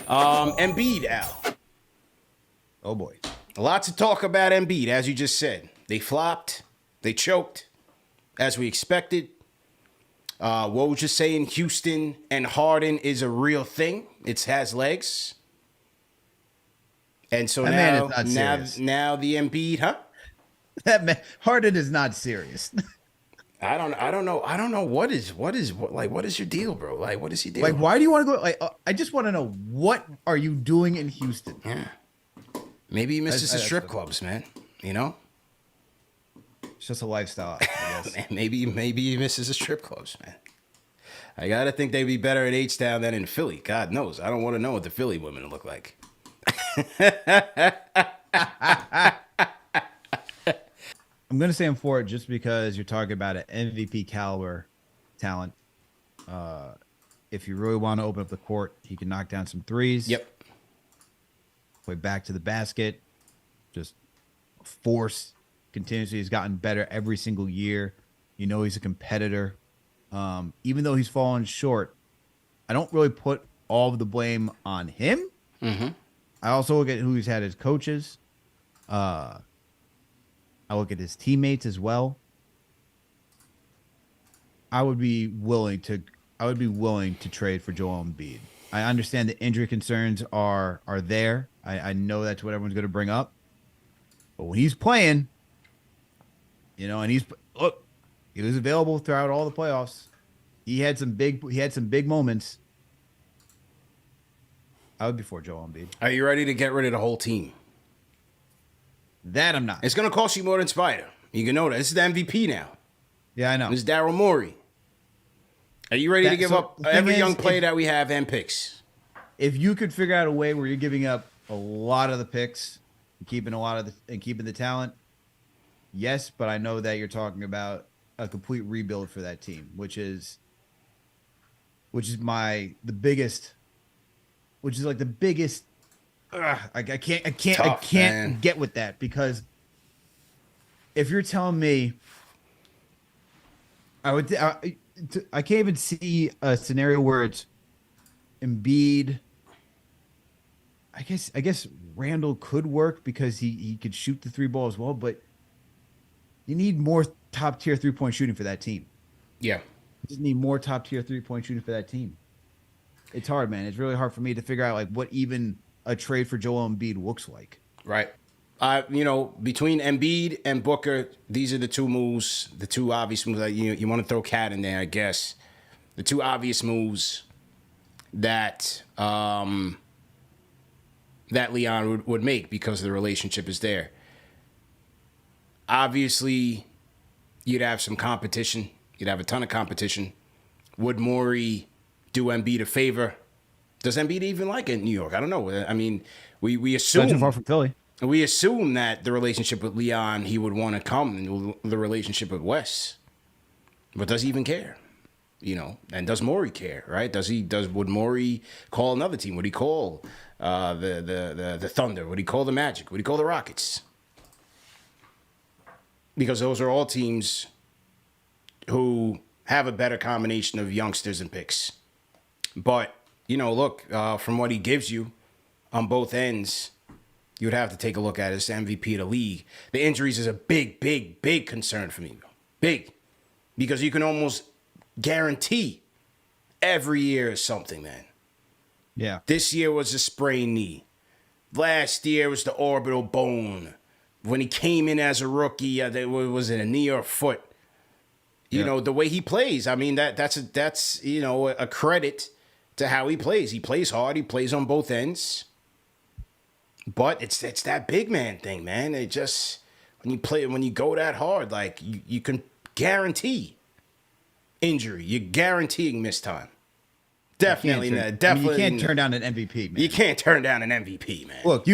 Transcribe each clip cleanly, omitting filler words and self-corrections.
Embiid, Al. Oh boy. A lot to talk about Embiid, as you just said. They flopped. They choked, as we expected. What was just saying, Houston and Harden is a real thing. It has legs. And so now the Embiid, huh? That man, Harden is not serious. I don't know. What is your deal, bro? Like, what is he doing? Like, why do you want to go? Like, I just want to know, what are you doing in Houston? Yeah. Maybe he misses the strip clubs, man. You know? It's just a lifestyle, I guess. maybe he misses the strip clubs, man. I gotta think they'd be better at H-Town than in Philly. God knows. I don't want to know what the Philly women look like. I'm going to say I'm for it just because you're talking about an MVP caliber talent. If you really want to open up the court, he can knock down some threes. Yep. Play back to the basket. Just force continuously. He's gotten better every single year. You know, he's a competitor. Even though he's fallen short, I don't really put all of the blame on him. Mm-hmm. I also look at who he's had as coaches. I look at his teammates as well. I would be willing to trade for Joel Embiid. I understand the injury concerns are there. I know that's what everyone's going to bring up. But when he's playing, you know, and he was available throughout all the playoffs. He had some big moments. I would be for Joel Embiid. Are you ready to get rid of the whole team? That I'm not. It's going to cost you more than Spider. You can know that. This is the MVP now. Yeah, I know. This is Daryl Morey. Are you ready to give up every young player that we have and picks? If you could figure out a way where you're giving up a lot of the picks and keeping keeping the talent, yes, but I know that you're talking about a complete rebuild for that team, which is the biggest. I can't get with that, because if you're telling me, I can't even see a scenario where it's Embiid. I guess Randall could work because he could shoot the three ball as well, but you need more top tier 3-point shooting for that team. Yeah. You just need more top tier 3-point shooting for that team. It's hard, man. It's really hard for me to figure out like what even a trade for Joel Embiid looks like. Right. Between Embiid and Booker, these are the two moves, the two obvious moves. You want to throw Cat in there, I guess. The two obvious moves that Leon would make because the relationship is there. Obviously, you'd have some competition. You'd have a ton of competition. Would Morey do Embiid a favor? Does Embiid even like it in New York? I don't know. I mean, we assume... Not too far from Philly. We assume that the relationship with Leon, he would want to come, and the relationship with Wes. But does he even care? You know, and does Morey care, right? Would Morey call another team? Would he call the Thunder? Would he call the Magic? Would he call the Rockets? Because those are all teams who have a better combination of youngsters and picks. But, look, from what he gives you on both ends, you would have to take a look at it as MVP of the league. The injuries is a big, big, big concern for me. Big. Because you can almost guarantee every year is something, man. Yeah. This year was a sprained knee. Last year was the orbital bone. When he came in as a rookie, was it a knee or a foot? You know, the way he plays. I mean, that's a credit to how he plays. He plays hard. He plays on both ends. But it's that big man thing, man. It just when you go that hard, like you can guarantee injury. You're guaranteeing missed time. Definitely, definitely. You can't turn down an MVP, man. You can't turn down an MVP, man. Look,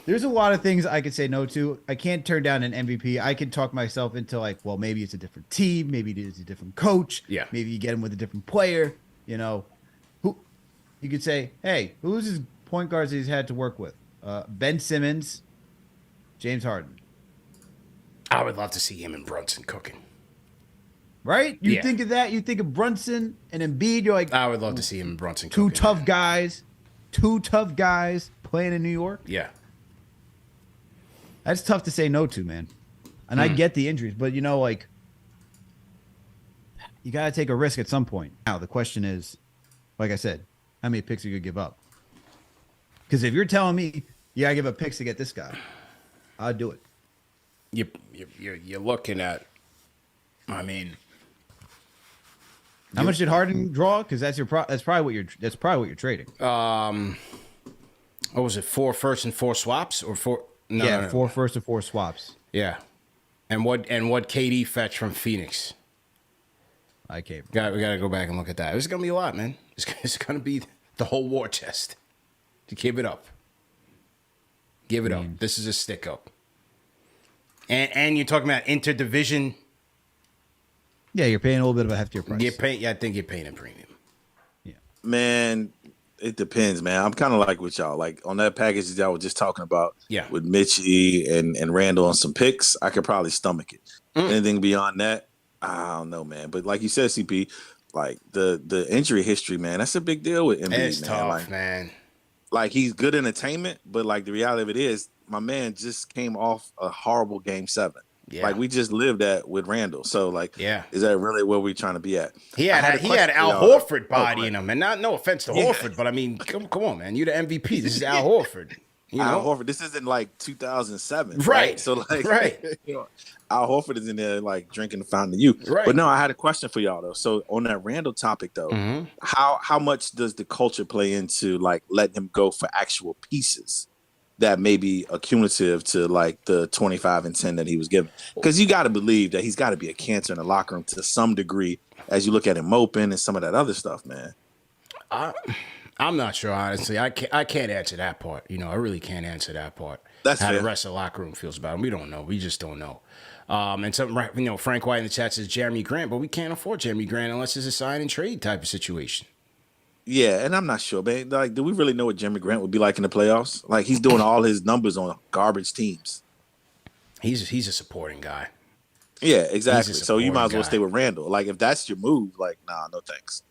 there's a lot of things I could say no to. I can't turn down an MVP. I can talk myself into like, well, maybe it's a different team. Maybe it's a different coach. Yeah. Maybe you get him with a different player. Who you could say, hey, who's his point guards that he's had to work with? Ben Simmons, James Harden. I would love to see him and Brunson cooking. Right? You think of that. You think of Brunson and Embiid. You're like, I would love to see him and Brunson two cooking. tough guys, two tough guys playing in New York. Yeah. That's tough to say no to, man. And I get the injuries, but like you got to take a risk at some point. Now the question is, like I said, how many picks are you gonna give up? Because if you're telling me you gotta give up picks to get this guy, I'd do it. You're looking at. I mean, how much did Harden draw? Because that's probably what you're trading. What was it? 4 firsts and 4 swaps, or 4? No. 4 firsts and 4 swaps. Yeah, and what KD fetched from Phoenix? I can't. We gotta go back and look at that. It's gonna be a lot, man. It's gonna be the whole war chest. To give it up. Give it up. This is a stick up. And you're talking about interdivision. Yeah, you're paying a little bit of a heftier price. I think you're paying a premium. Yeah. Man, it depends, man. I'm kind of like with y'all. Like on that package that y'all were just talking about with Mitchie and Randall on some picks, I could probably stomach it. Anything beyond that, I don't know, man. But like you said, CP, like the injury history, man, that's a big deal with Embiid, It's man. tough, like, man. Like he's good entertainment, but like the reality of it is, my man just came off a horrible Game 7. Yeah. Like we just lived that with Randall. So like, is that really where we're trying to be at? He had Al Horford body in him, and no offense to Horford, but I mean, come on, man, you're the MVP. This is Al Horford. Al Horford. This isn't like 2007, right? So like, Al Horford is in there like drinking the fountain of youth. Right. But no, I had a question for y'all though. So on that Randall topic though, how much does the culture play into like letting him go for actual pieces that may be accumulative to like the 25 and 10 that he was given? Because you got to believe that he's got to be a cancer in the locker room to some degree as you look at him moping and some of that other stuff, man. I'm not sure, honestly. I can't answer that part. I really can't answer that part. That's how fair. The rest of the locker room feels about him. We don't know. We just don't know. And something, Frank White in the chat says Jeremy Grant, but we can't afford Jeremy Grant unless it's a sign and trade type of situation. Yeah, and I'm not sure, man. Like, do we really know what Jeremy Grant would be like in the playoffs? Like, he's doing all his numbers on garbage teams. He's a supporting guy. Yeah, exactly. So you might as well stay with Randall. Like, if that's your move, like, nah, no thanks.